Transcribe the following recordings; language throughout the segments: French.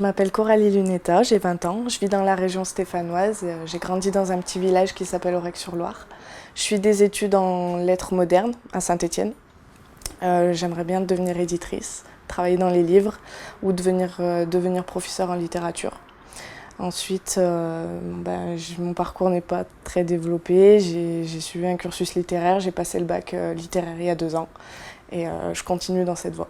Je m'appelle Coralie Lunetta, j'ai 20 ans, je vis dans la région stéphanoise, j'ai grandi dans un petit village qui s'appelle Aurec-sur-Loire. Je suis des études en lettres modernes à Saint-Étienne. J'aimerais bien devenir éditrice, travailler dans les livres ou devenir professeur en littérature. Ensuite, mon parcours n'est pas très développé, j'ai suivi un cursus littéraire, j'ai passé le bac littéraire il y a 2 ans et je continue dans cette voie.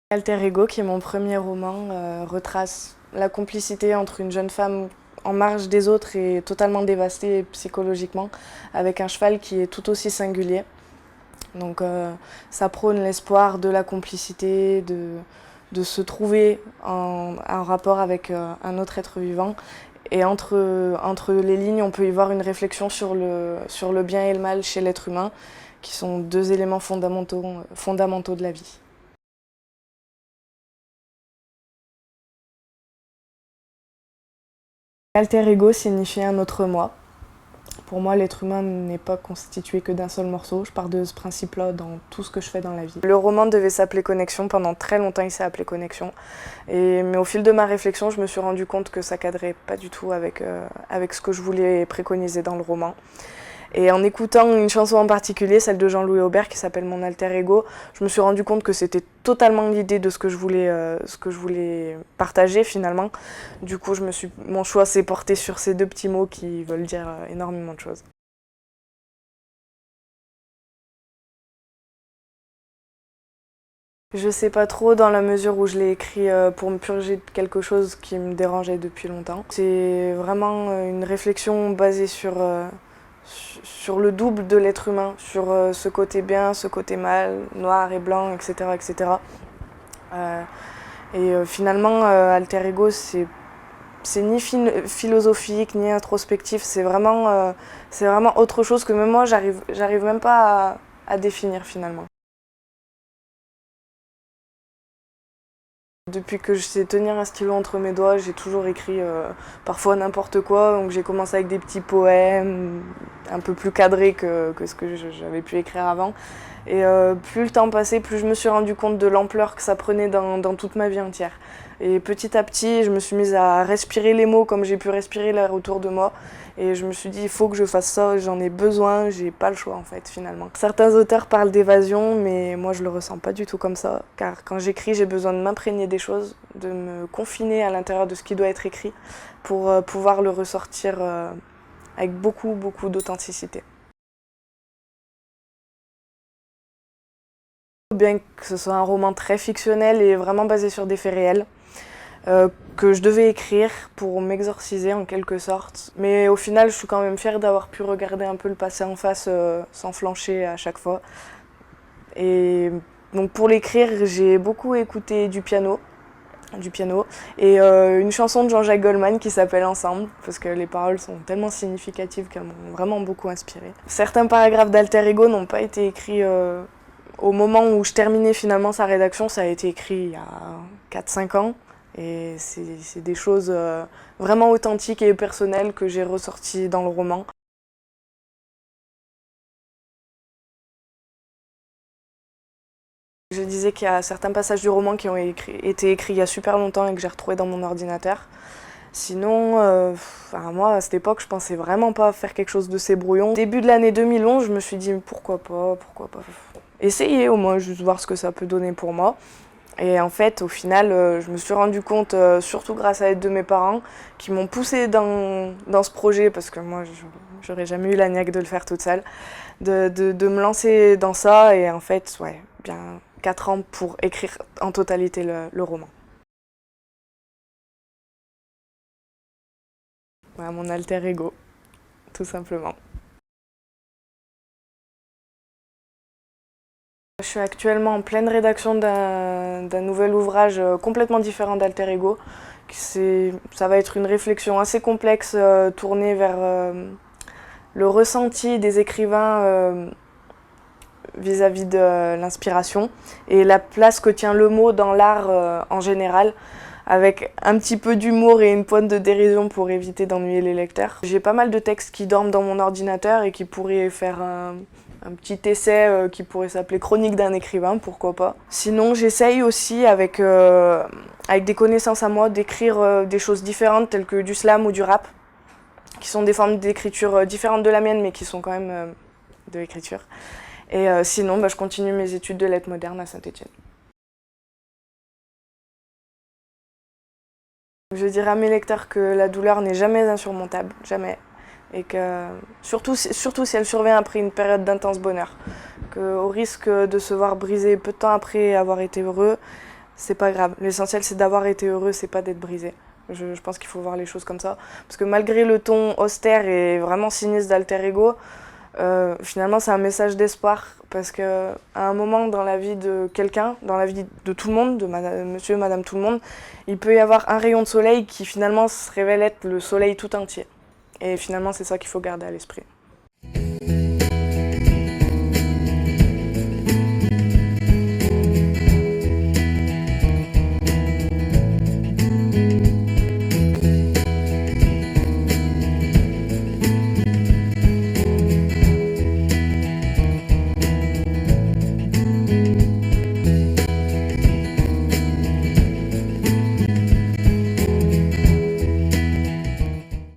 Alter Ego, qui est mon premier roman, retrace la complicité entre une jeune femme en marge des autres et totalement dévastée psychologiquement, avec un cheval qui est tout aussi singulier. Donc ça prône l'espoir de la complicité, de se trouver en rapport avec un autre être vivant. Et entre les lignes, on peut y voir une réflexion sur le bien et le mal chez l'être humain, qui sont 2 éléments fondamentaux de la vie. Alter ego signifie un autre moi. Pour moi, l'être humain n'est pas constitué que d'un seul morceau. Je pars de ce principe-là dans tout ce que je fais dans la vie. Le roman devait s'appeler Connexion. Pendant très longtemps, il s'est appelé Connexion. Mais au fil de ma réflexion, je me suis rendu compte que ça cadrait pas du tout avec ce que je voulais préconiser dans le roman. Et en écoutant une chanson en particulier, celle de Jean-Louis Aubert qui s'appelle Mon alter ego, je me suis rendu compte que c'était totalement l'idée de ce que je voulais partager finalement. Du coup, mon choix s'est porté sur ces 2 petits mots qui veulent dire énormément de choses. Je sais pas trop dans la mesure où je l'ai écrit pour me purger de quelque chose qui me dérangeait depuis longtemps. C'est vraiment une réflexion basée sur le double de l'être humain, sur ce côté bien, ce côté mal, noir et blanc, etc. etc. Finalement, Alter Ego, c'est ni philosophique, ni introspectif, c'est vraiment autre chose que même moi, j'arrive même pas à définir finalement. Depuis que je sais tenir un stylo entre mes doigts, j'ai toujours écrit parfois n'importe quoi. Donc j'ai commencé avec des petits poèmes un peu plus cadrés que ce que j'avais pu écrire avant. Et plus le temps passait, plus je me suis rendu compte de l'ampleur que ça prenait dans toute ma vie entière. Et petit à petit, je me suis mise à respirer les mots comme j'ai pu respirer l'air autour de moi. Et je me suis dit, il faut que je fasse ça, j'en ai besoin, j'ai pas le choix en fait finalement. Certains auteurs parlent d'évasion, mais moi je le ressens pas du tout comme ça. Car quand j'écris, j'ai besoin de m'imprégner des choses, de me confiner à l'intérieur de ce qui doit être écrit pour pouvoir le ressortir avec beaucoup, beaucoup d'authenticité. Bien que ce soit un roman très fictionnel et vraiment basé sur des faits réels, que je devais écrire pour m'exorciser en quelque sorte. Mais au final, je suis quand même fière d'avoir pu regarder un peu le passé en face sans flancher à chaque fois. Et donc pour l'écrire, j'ai beaucoup écouté du piano et une chanson de Jean-Jacques Goldman qui s'appelle Ensemble, parce que les paroles sont tellement significatives qu'elles m'ont vraiment beaucoup inspirée. Certains paragraphes d'Alter Ego n'ont pas été écrits au moment où je terminais finalement sa rédaction, ça a été écrit il y a 4-5 ans. Et c'est des choses vraiment authentiques et personnelles que j'ai ressorties dans le roman. Je disais qu'il y a certains passages du roman qui ont été écrits il y a super longtemps et que j'ai retrouvés dans mon ordinateur. Sinon, moi à cette époque, je pensais vraiment pas faire quelque chose de ces brouillons. Début de l'année 2011, je me suis dit pourquoi pas essayer au moins, juste voir ce que ça peut donner pour moi. Et en fait, au final, je me suis rendu compte, surtout grâce à l'aide de mes parents, qui m'ont poussée dans ce projet, parce que moi, j'aurais jamais eu la niaque de le faire toute seule, de me lancer dans ça. Et en fait, ouais, bien 4 ans pour écrire en totalité le roman. Voilà, mon alter ego, tout simplement. Je suis actuellement en pleine rédaction d'un nouvel ouvrage complètement différent d'Alter Ego. Ça va être une réflexion assez complexe tournée vers le ressenti des écrivains vis-à-vis de l'inspiration et la place que tient le mot dans l'art en général. avec un petit peu d'humour et une pointe de dérision pour éviter d'ennuyer les lecteurs. J'ai pas mal de textes qui dorment dans mon ordinateur et qui pourraient faire un petit essai qui pourrait s'appeler Chronique d'un écrivain, pourquoi pas. Sinon, j'essaye aussi avec des connaissances à moi d'écrire des choses différentes telles que du slam ou du rap, qui sont des formes d'écriture différentes de la mienne mais qui sont quand même de l'écriture. Et sinon, je continue mes études de lettres modernes à Saint-Étienne. Je dirais à mes lecteurs que la douleur n'est jamais insurmontable, jamais. Et que, surtout si elle survient après une période d'intense bonheur, qu'au risque de se voir brisé peu de temps après avoir été heureux, c'est pas grave. L'essentiel c'est d'avoir été heureux, c'est pas d'être brisé. Je pense qu'il faut voir les choses comme ça. Parce que malgré le ton austère et vraiment sinistre d'Alter Ego, finalement c'est un message d'espoir. Parce qu'à un moment dans la vie de quelqu'un, dans la vie de tout le monde, de monsieur, madame, tout le monde, il peut y avoir un rayon de soleil qui finalement se révèle être le soleil tout entier. Et finalement c'est ça qu'il faut garder à l'esprit.